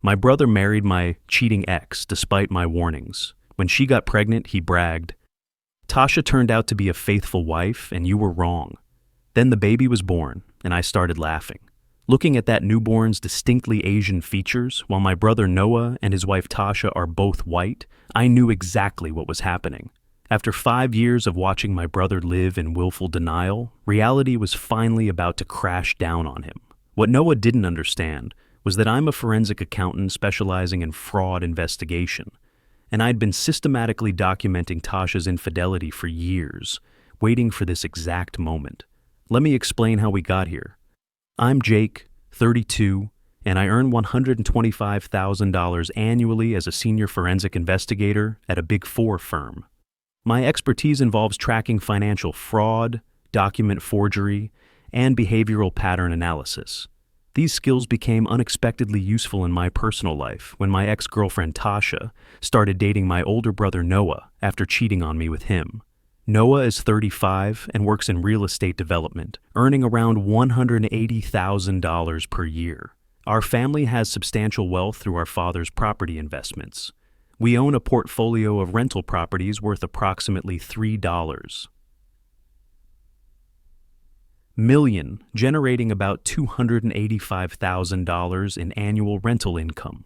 My brother married my cheating ex despite my warnings. When she got pregnant, he bragged, "Tasha turned out to be a faithful wife, and you were wrong." Then the baby was born, and I started laughing. Looking at that newborn's distinctly Asian features, while my brother Noah and his wife Tasha are both white, I knew exactly what was happening. After 5 years of watching my brother live in willful denial, reality was finally about to crash down on him. What Noah didn't understand was that I'm a forensic accountant specializing in fraud investigation, and I'd been systematically documenting Tasha's infidelity for years, waiting for this exact moment. Let me explain how we got here. I'm Jake, 32, and I earn $125,000 annually as a senior forensic investigator at a Big Four firm. My expertise involves tracking financial fraud, document forgery, and behavioral pattern analysis. These skills became unexpectedly useful in my personal life when my ex-girlfriend Tasha started dating my older brother Noah after cheating on me with him. Noah is 35 and works in real estate development, earning around $180,000 per year. Our family has substantial wealth through our father's property investments. We own a portfolio of rental properties worth approximately $3 million, generating about $285,000 in annual rental income.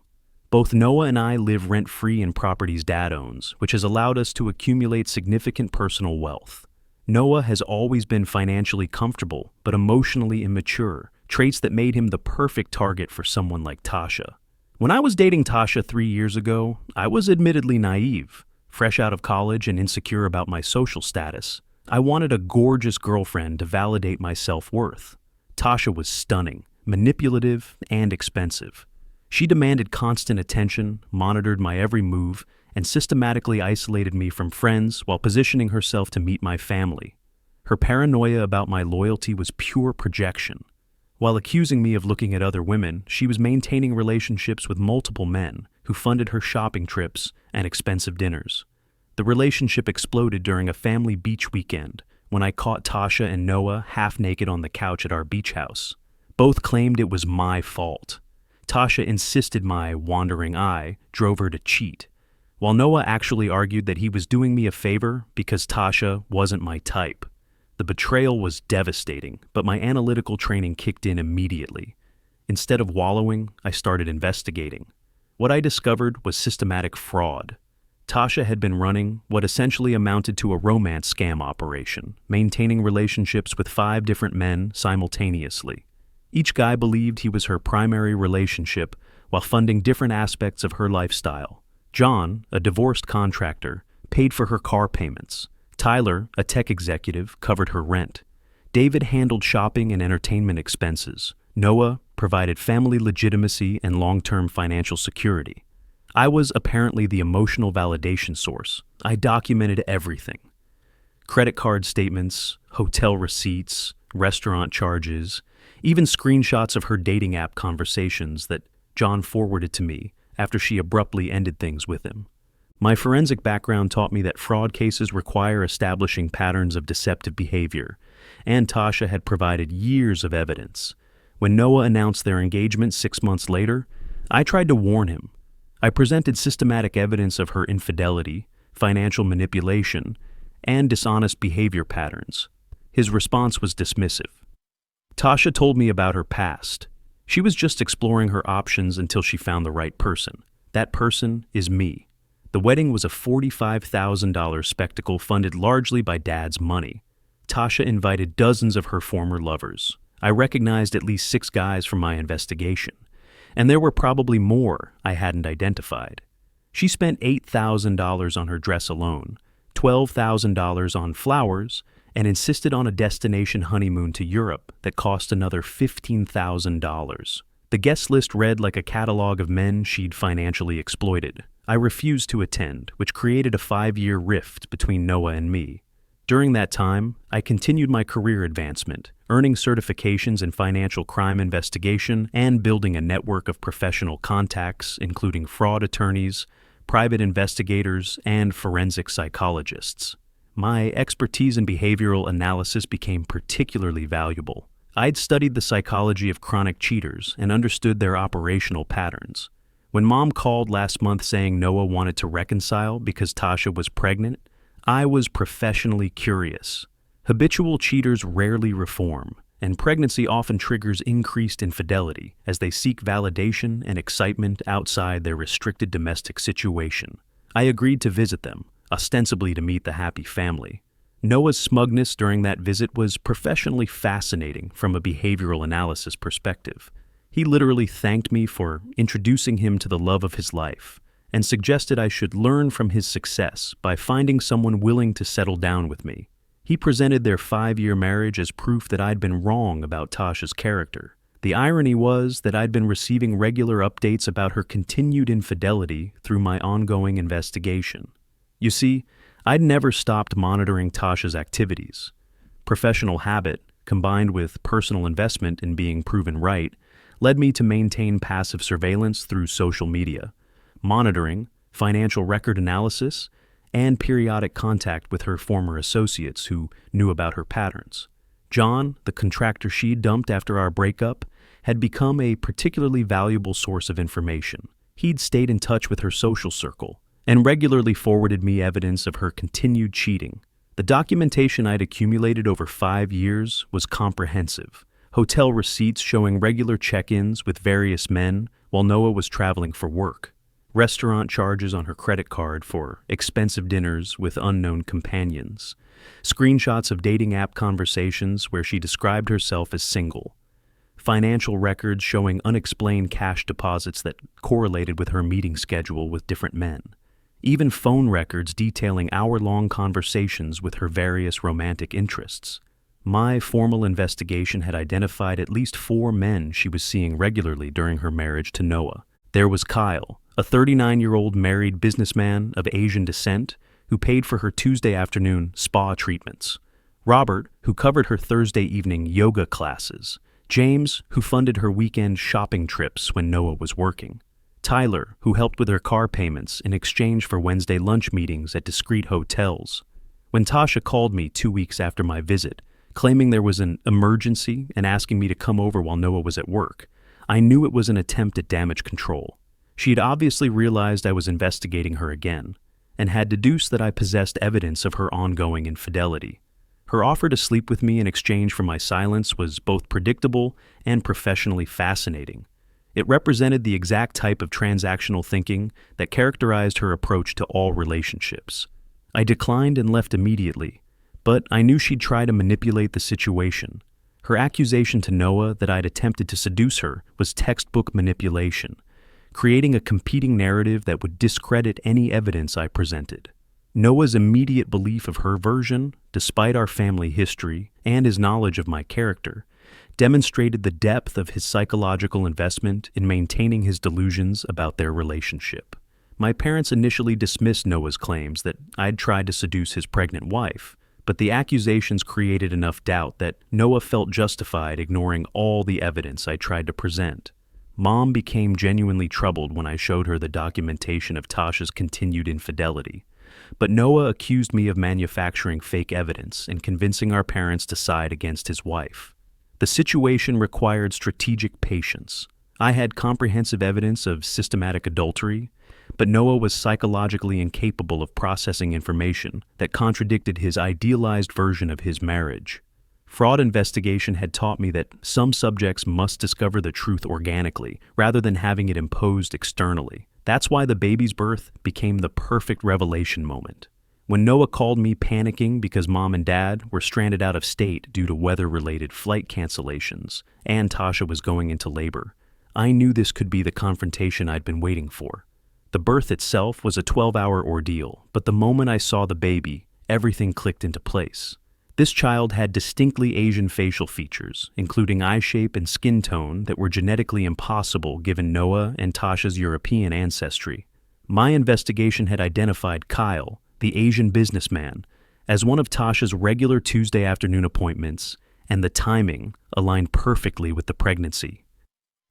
Both Noah and I live rent-free in properties Dad owns, which has allowed us to accumulate significant personal wealth. Noah has always been financially comfortable, but emotionally immature, traits that made him the perfect target for someone like Tasha. When I was dating Tasha 3 years ago, I was admittedly naive, fresh out of college and insecure about my social status. I wanted a gorgeous girlfriend to validate my self-worth. Tasha was stunning, manipulative, and expensive. She demanded constant attention, monitored my every move, and systematically isolated me from friends while positioning herself to meet my family. Her paranoia about my loyalty was pure projection. While accusing me of looking at other women, she was maintaining relationships with multiple men who funded her shopping trips and expensive dinners. The relationship exploded during a family beach weekend when I caught Tasha and Noah half naked on the couch at our beach house. Both claimed it was my fault. Tasha insisted my wandering eye drove her to cheat, while Noah actually argued that he was doing me a favor because Tasha wasn't my type. The betrayal was devastating, but my analytical training kicked in immediately. Instead of wallowing, I started investigating. What I discovered was systematic fraud. Tasha had been running what essentially amounted to a romance scam operation, maintaining relationships with 5 different men simultaneously. Each guy believed he was her primary relationship while funding different aspects of her lifestyle. John, a divorced contractor, paid for her car payments. Tyler, a tech executive, covered her rent. David handled shopping and entertainment expenses. Noah provided family legitimacy and long-term financial security. I was apparently the emotional validation source. I documented everything. Credit card statements, hotel receipts, restaurant charges, even screenshots of her dating app conversations that John forwarded to me after she abruptly ended things with him. My forensic background taught me that fraud cases require establishing patterns of deceptive behavior, and Tasha had provided years of evidence. When Noah announced their engagement 6 months later, I tried to warn him. I presented systematic evidence of her infidelity, financial manipulation, and dishonest behavior patterns. His response was dismissive. Tasha told me about her past. She was just exploring her options until she found the right person. That person is me. The wedding was a $45,000 spectacle funded largely by Dad's money. Tasha invited dozens of her former lovers. I recognized at least 6 guys from my investigation, and there were probably more I hadn't identified. She spent $8,000 on her dress alone, $12,000 on flowers, and insisted on a destination honeymoon to Europe that cost another $15,000. The guest list read like a catalog of men she'd financially exploited. I refused to attend, which created a 5-year rift between Noah and me. During that time, I continued my career advancement, earning certifications in financial crime investigation and building a network of professional contacts, including fraud attorneys, private investigators, and forensic psychologists. My expertise in behavioral analysis became particularly valuable. I'd studied the psychology of chronic cheaters and understood their operational patterns. When Mom called last month saying Noah wanted to reconcile because Tasha was pregnant, I was professionally curious. Habitual cheaters rarely reform, and pregnancy often triggers increased infidelity as they seek validation and excitement outside their restricted domestic situation. I agreed to visit them, ostensibly to meet the happy family. Noah's smugness during that visit was professionally fascinating from a behavioral analysis perspective. He literally thanked me for introducing him to the love of his life and suggested I should learn from his success by finding someone willing to settle down with me. He presented their 5-year marriage as proof that I'd been wrong about Tasha's character. The irony was that I'd been receiving regular updates about her continued infidelity through my ongoing investigation. You see, I'd never stopped monitoring Tasha's activities. Professional habit, combined with personal investment in being proven right, led me to maintain passive surveillance through social media, monitoring, financial record analysis, and periodic contact with her former associates who knew about her patterns. John, the contractor she dumped after our breakup, had become a particularly valuable source of information. He'd stayed in touch with her social circle and regularly forwarded me evidence of her continued cheating. The documentation I'd accumulated over 5 years was comprehensive. Hotel receipts showing regular check-ins with various men while Noah was traveling for work. Restaurant charges on her credit card for expensive dinners with unknown companions. Screenshots of dating app conversations where she described herself as single. Financial records showing unexplained cash deposits that correlated with her meeting schedule with different men. Even phone records detailing hour-long conversations with her various romantic interests. My formal investigation had identified at least 4 men she was seeing regularly during her marriage to Noah. There was Kyle, a 39-year-old married businessman of Asian descent who paid for her Tuesday afternoon spa treatments. Robert, who covered her Thursday evening yoga classes. James, who funded her weekend shopping trips when Noah was working. Tyler, who helped with her car payments in exchange for Wednesday lunch meetings at discreet hotels. When Tasha called me 2 weeks after my visit, claiming there was an emergency and asking me to come over while Noah was at work, I knew it was an attempt at damage control. She had obviously realized I was investigating her again, and had deduced that I possessed evidence of her ongoing infidelity. Her offer to sleep with me in exchange for my silence was both predictable and professionally fascinating. It represented the exact type of transactional thinking that characterized her approach to all relationships. I declined and left immediately, but I knew she'd try to manipulate the situation. Her accusation to Noah that I'd attempted to seduce her was textbook manipulation, creating a competing narrative that would discredit any evidence I presented. Noah's immediate belief of her version, despite our family history and his knowledge of my character, demonstrated the depth of his psychological investment in maintaining his delusions about their relationship. My parents initially dismissed Noah's claims that I'd tried to seduce his pregnant wife, but the accusations created enough doubt that Noah felt justified ignoring all the evidence I tried to present. Mom became genuinely troubled when I showed her the documentation of Tasha's continued infidelity, but Noah accused me of manufacturing fake evidence and convincing our parents to side against his wife. The situation required strategic patience. I had comprehensive evidence of systematic adultery, but Noah was psychologically incapable of processing information that contradicted his idealized version of his marriage. Fraud investigation had taught me that some subjects must discover the truth organically, rather than having it imposed externally. That's why the baby's birth became the perfect revelation moment. When Noah called me panicking because Mom and Dad were stranded out of state due to weather-related flight cancellations, and Tasha was going into labor, I knew this could be the confrontation I'd been waiting for. The birth itself was a 12-hour ordeal, but the moment I saw the baby, everything clicked into place. This child had distinctly Asian facial features, including eye shape and skin tone that were genetically impossible given Noah and Tasha's European ancestry. My investigation had identified Kyle, the Asian businessman, as one of Tasha's regular Tuesday afternoon appointments, and the timing aligned perfectly with the pregnancy.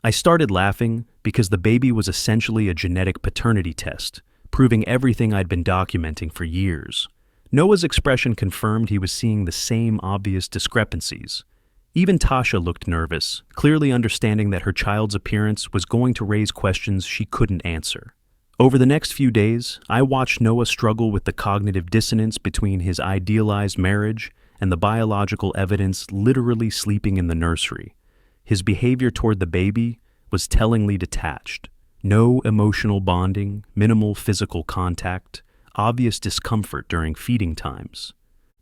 I started laughing because the baby was essentially a genetic paternity test, proving everything I'd been documenting for years. Noah's expression confirmed he was seeing the same obvious discrepancies. Even Tasha looked nervous, clearly understanding that her child's appearance was going to raise questions she couldn't answer. Over the next few days, I watched Noah struggle with the cognitive dissonance between his idealized marriage and the biological evidence literally sleeping in the nursery. His behavior toward the baby was tellingly detached. No emotional bonding, minimal physical contact, obvious discomfort during feeding times.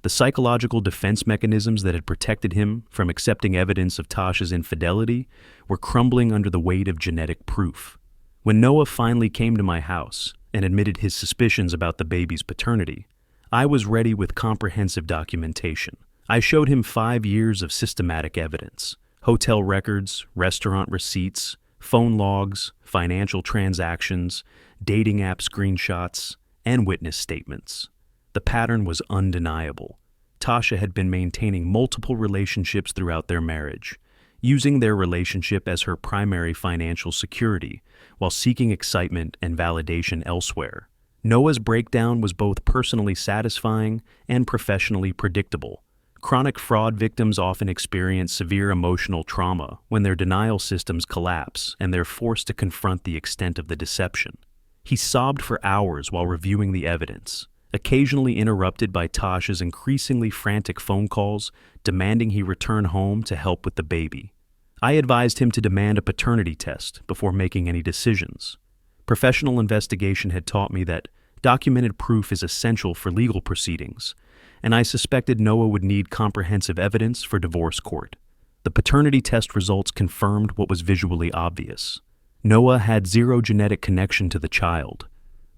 The psychological defense mechanisms that had protected him from accepting evidence of Tasha's infidelity were crumbling under the weight of genetic proof. When Noah finally came to my house and admitted his suspicions about the baby's paternity, I was ready with comprehensive documentation. I showed him 5 years of systematic evidence: hotel records, restaurant receipts, phone logs, financial transactions, dating app screenshots, and witness statements. The pattern was undeniable. Tasha had been maintaining multiple relationships throughout their marriage, using their relationship as her primary financial security, while seeking excitement and validation elsewhere. Noah's breakdown was both personally satisfying and professionally predictable. Chronic fraud victims often experience severe emotional trauma when their denial systems collapse and they're forced to confront the extent of the deception. He sobbed for hours while reviewing the evidence, occasionally interrupted by Tasha's increasingly frantic phone calls demanding he return home to help with the baby. I advised him to demand a paternity test before making any decisions. Professional investigation had taught me that documented proof is essential for legal proceedings, and I suspected Noah would need comprehensive evidence for divorce court. The paternity test results confirmed what was visually obvious. Noah had zero genetic connection to the child.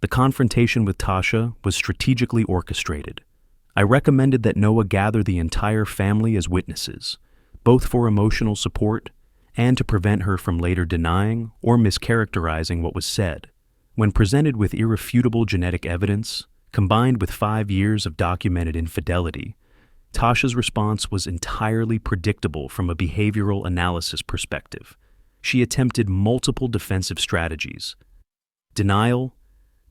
The confrontation with Tasha was strategically orchestrated. I recommended that Noah gather the entire family as witnesses, both for emotional support and to prevent her from later denying or mischaracterizing what was said. When presented with irrefutable genetic evidence, combined with 5 years of documented infidelity, Tasha's response was entirely predictable from a behavioral analysis perspective. She attempted multiple defensive strategies: denial,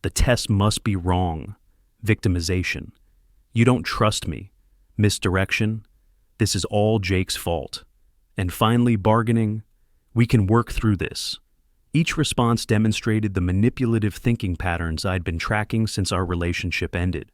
the test must be wrong; victimization, you don't trust me; misdirection, this is all Jake's fault; and finally bargaining, we can work through this. Each response demonstrated the manipulative thinking patterns I'd been tracking since our relationship ended.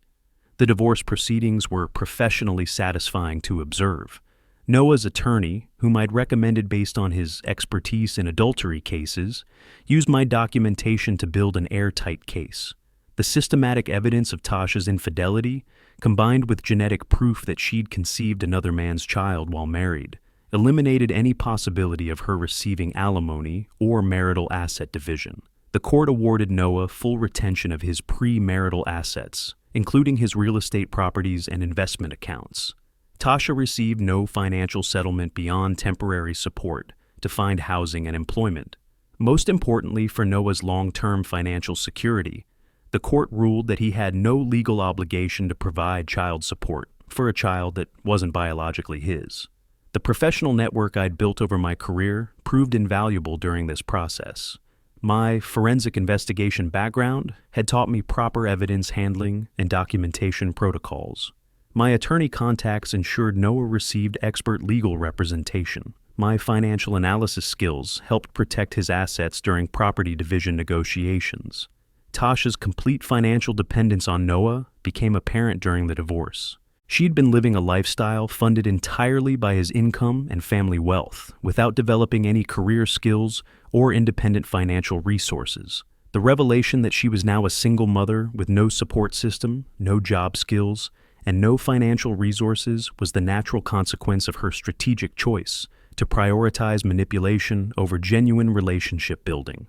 The divorce proceedings were professionally satisfying to observe. Noah's attorney, whom I'd recommended based on his expertise in adultery cases, used my documentation to build an airtight case. The systematic evidence of Tasha's infidelity, combined with genetic proof that she'd conceived another man's child while married, eliminated any possibility of her receiving alimony or marital asset division. The court awarded Noah full retention of his pre-marital assets, including his real estate properties and investment accounts. Tasha received no financial settlement beyond temporary support to find housing and employment. Most importantly for Noah's long-term financial security, the court ruled that he had no legal obligation to provide child support for a child that wasn't biologically his. The professional network I'd built over my career proved invaluable during this process. My forensic investigation background had taught me proper evidence handling and documentation protocols. My attorney contacts ensured Noah received expert legal representation. My financial analysis skills helped protect his assets during property division negotiations. Tasha's complete financial dependence on Noah became apparent during the divorce. She'd been living a lifestyle funded entirely by his income and family wealth, without developing any career skills or independent financial resources. The revelation that she was now a single mother with no support system, no job skills, and no financial resources was the natural consequence of her strategic choice to prioritize manipulation over genuine relationship building.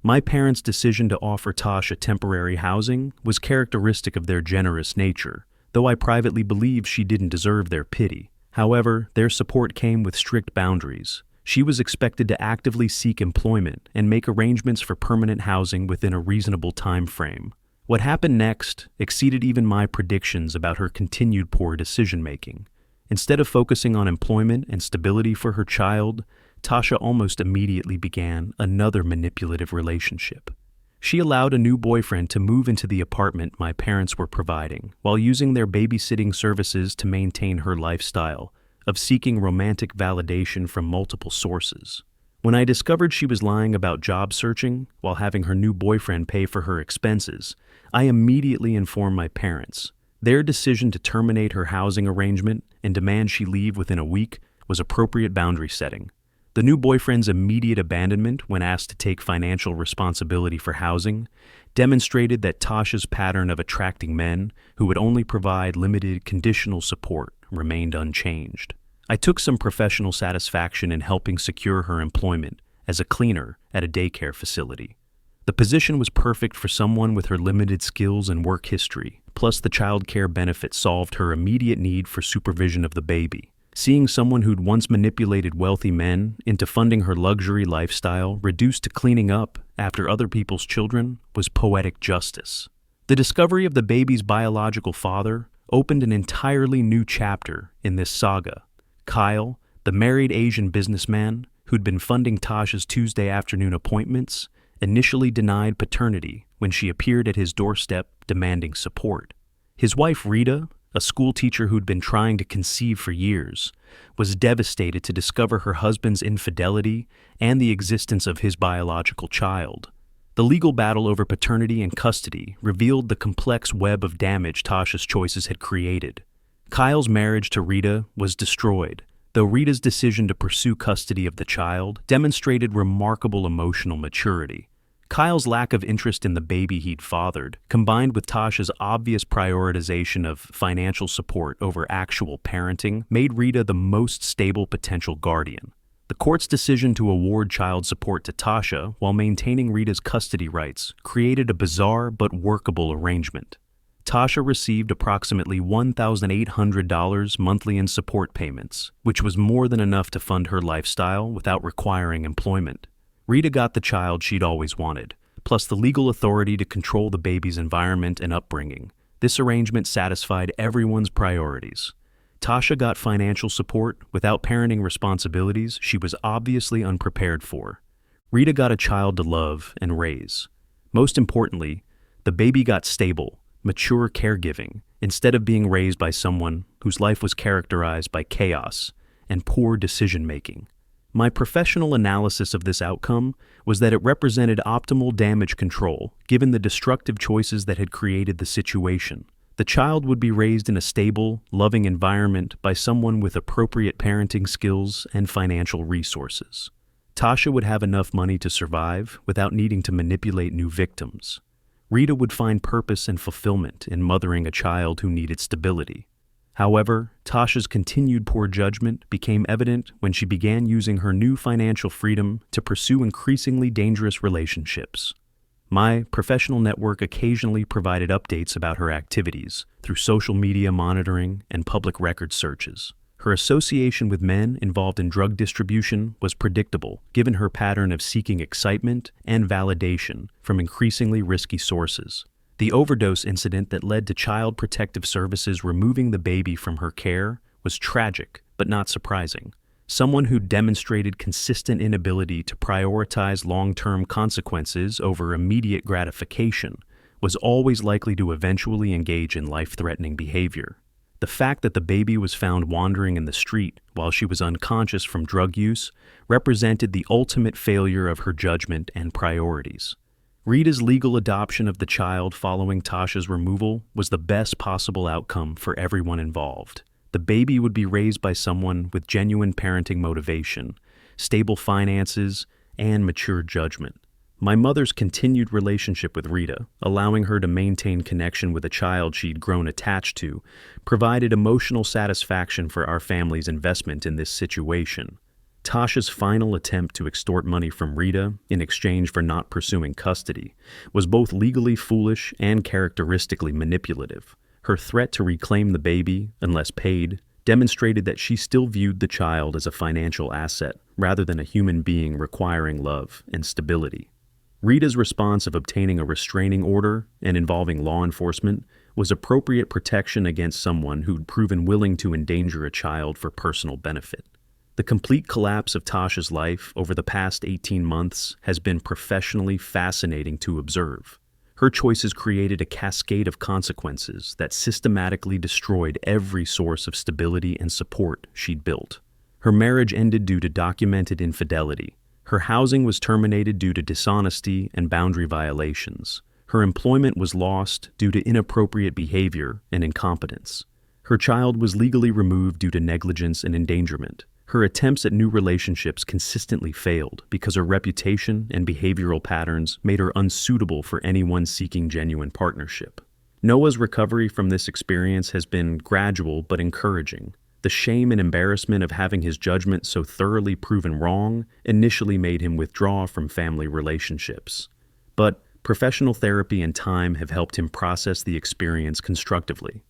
My parents' decision to offer Tasha temporary housing was characteristic of their generous nature, though I privately believed she didn't deserve their pity. However, their support came with strict boundaries. She was expected to actively seek employment and make arrangements for permanent housing within a reasonable time frame. What happened next exceeded even my predictions about her continued poor decision-making. Instead of focusing on employment and stability for her child, Tasha almost immediately began another manipulative relationship. She allowed a new boyfriend to move into the apartment my parents were providing, while using their babysitting services to maintain her lifestyle, of seeking romantic validation from multiple sources. When I discovered she was lying about job searching while having her new boyfriend pay for her expenses, I immediately informed my parents. Their decision to terminate her housing arrangement and demand she leave within a week was appropriate boundary setting. The new boyfriend's immediate abandonment when asked to take financial responsibility for housing demonstrated that Tasha's pattern of attracting men who would only provide limited conditional support remained unchanged. I took some professional satisfaction in helping secure her employment as a cleaner at a daycare facility. The position was perfect for someone with her limited skills and work history, plus the child care benefit solved her immediate need for supervision of the baby. Seeing someone who'd once manipulated wealthy men into funding her luxury lifestyle reduced to cleaning up after other people's children was poetic justice. The discovery of the baby's biological father opened an entirely new chapter in this saga. Kyle, the married Asian businessman who'd been funding Tasha's Tuesday afternoon appointments, initially denied paternity when she appeared at his doorstep demanding support. His wife Rita, a school teacher who'd been trying to conceive for years, was devastated to discover her husband's infidelity and the existence of his biological child. The legal battle over paternity and custody revealed the complex web of damage Tasha's choices had created. Kyle's marriage to Rita was destroyed, though Rita's decision to pursue custody of the child demonstrated remarkable emotional maturity. Kyle's lack of interest in the baby he'd fathered, combined with Tasha's obvious prioritization of financial support over actual parenting, made Rita the most stable potential guardian. The court's decision to award child support to Tasha while maintaining Rita's custody rights created a bizarre but workable arrangement. Tasha received approximately $1,800 monthly in support payments, which was more than enough to fund her lifestyle without requiring employment. Rita got the child she'd always wanted, plus the legal authority to control the baby's environment and upbringing. This arrangement satisfied everyone's priorities. Tasha got financial support without parenting responsibilities she was obviously unprepared for. Rita got a child to love and raise. Most importantly, the baby got stable, mature caregiving instead of being raised by someone whose life was characterized by chaos and poor decision-making. My professional analysis of this outcome was that it represented optimal damage control given the destructive choices that had created the situation. The child would be raised in a stable, loving environment by someone with appropriate parenting skills and financial resources. Tasha would have enough money to survive without needing to manipulate new victims. Rita would find purpose and fulfillment in mothering a child who needed stability. However, Tasha's continued poor judgment became evident when she began using her new financial freedom to pursue increasingly dangerous relationships. My professional network occasionally provided updates about her activities through social media monitoring and public record searches. Her association with men involved in drug distribution was predictable, given her pattern of seeking excitement and validation from increasingly risky sources. The overdose incident that led to Child Protective Services removing the baby from her care was tragic, but not surprising. Someone who demonstrated consistent inability to prioritize long-term consequences over immediate gratification was always likely to eventually engage in life-threatening behavior. The fact that the baby was found wandering in the street while she was unconscious from drug use represented the ultimate failure of her judgment and priorities. Rita's legal adoption of the child following Tasha's removal was the best possible outcome for everyone involved. The baby would be raised by someone with genuine parenting motivation, stable finances, and mature judgment. My mother's continued relationship with Rita, allowing her to maintain connection with a child she'd grown attached to, provided emotional satisfaction for our family's investment in this situation. Tasha's final attempt to extort money from Rita in exchange for not pursuing custody was both legally foolish and characteristically manipulative. Her threat to reclaim the baby, unless paid, demonstrated that she still viewed the child as a financial asset rather than a human being requiring love and stability. Rita's response of obtaining a restraining order and involving law enforcement was appropriate protection against someone who'd proven willing to endanger a child for personal benefit. The complete collapse of Tasha's life over the past 18 months has been professionally fascinating to observe. Her choices created a cascade of consequences that systematically destroyed every source of stability and support she'd built. Her marriage ended due to documented infidelity. Her housing was terminated due to dishonesty and boundary violations. Her employment was lost due to inappropriate behavior and incompetence. Her child was legally removed due to negligence and endangerment. Her attempts at new relationships consistently failed because her reputation and behavioral patterns made her unsuitable for anyone seeking genuine partnership. Noah's recovery from this experience has been gradual but encouraging. The shame and embarrassment of having his judgment so thoroughly proven wrong initially made him withdraw from family relationships. But professional therapy and time have helped him process the experience constructively.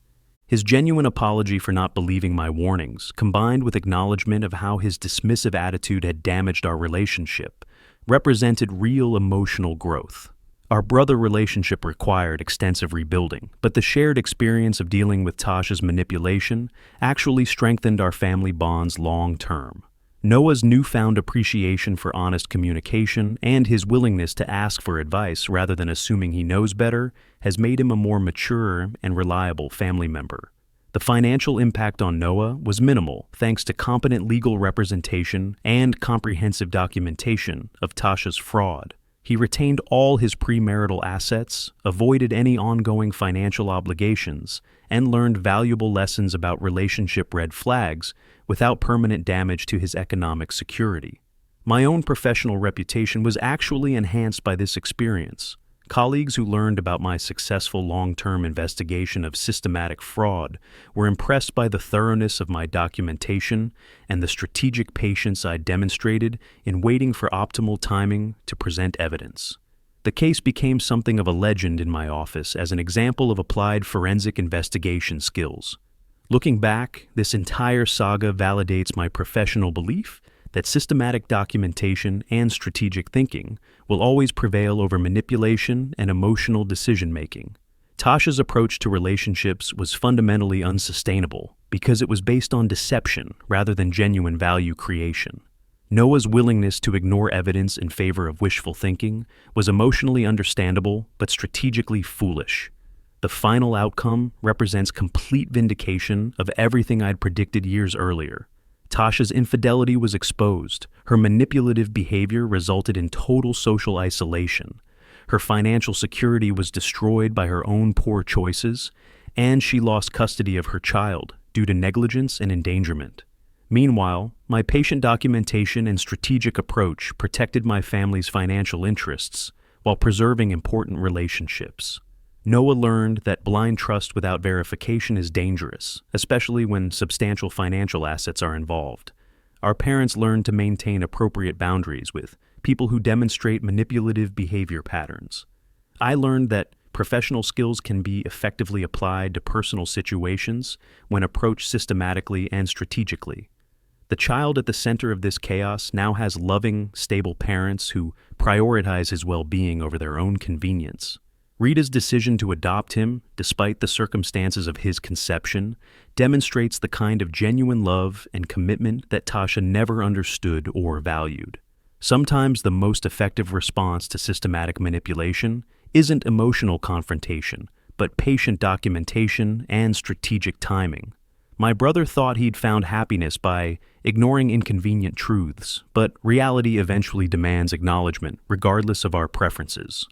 His genuine apology for not believing my warnings, combined with acknowledgement of how his dismissive attitude had damaged our relationship, represented real emotional growth. Our brother relationship required extensive rebuilding, but the shared experience of dealing with Tasha's manipulation actually strengthened our family bonds long term. Noah's newfound appreciation for honest communication and his willingness to ask for advice rather than assuming he knows better has made him a more mature and reliable family member. The financial impact on Noah was minimal thanks to competent legal representation and comprehensive documentation of Tasha's fraud. He retained all his premarital assets, avoided any ongoing financial obligations, and learned valuable lessons about relationship red flags without permanent damage to his economic security. My own professional reputation was actually enhanced by this experience. Colleagues who learned about my successful long-term investigation of systematic fraud were impressed by the thoroughness of my documentation and the strategic patience I demonstrated in waiting for optimal timing to present evidence. The case became something of a legend in my office as an example of applied forensic investigation skills. Looking back, this entire saga validates my professional belief that systematic documentation and strategic thinking will always prevail over manipulation and emotional decision-making. Tasha's approach to relationships was fundamentally unsustainable because it was based on deception rather than genuine value creation. Noah's willingness to ignore evidence in favor of wishful thinking was emotionally understandable but strategically foolish. The final outcome represents complete vindication of everything I'd predicted years earlier. Tasha's infidelity was exposed. Her manipulative behavior resulted in total social isolation. Her financial security was destroyed by her own poor choices, and she lost custody of her child due to negligence and endangerment. Meanwhile, my patient documentation and strategic approach protected my family's financial interests while preserving important relationships. Noah learned that blind trust without verification is dangerous, especially when substantial financial assets are involved. Our parents learned to maintain appropriate boundaries with people who demonstrate manipulative behavior patterns. I learned that professional skills can be effectively applied to personal situations when approached systematically and strategically. The child at the center of this chaos now has loving, stable parents who prioritize his well-being over their own convenience. Rita's decision to adopt him, despite the circumstances of his conception, demonstrates the kind of genuine love and commitment that Tasha never understood or valued. Sometimes the most effective response to systematic manipulation isn't emotional confrontation, but patient documentation and strategic timing. My brother thought he'd found happiness by ignoring inconvenient truths, but reality eventually demands acknowledgement, regardless of our preferences.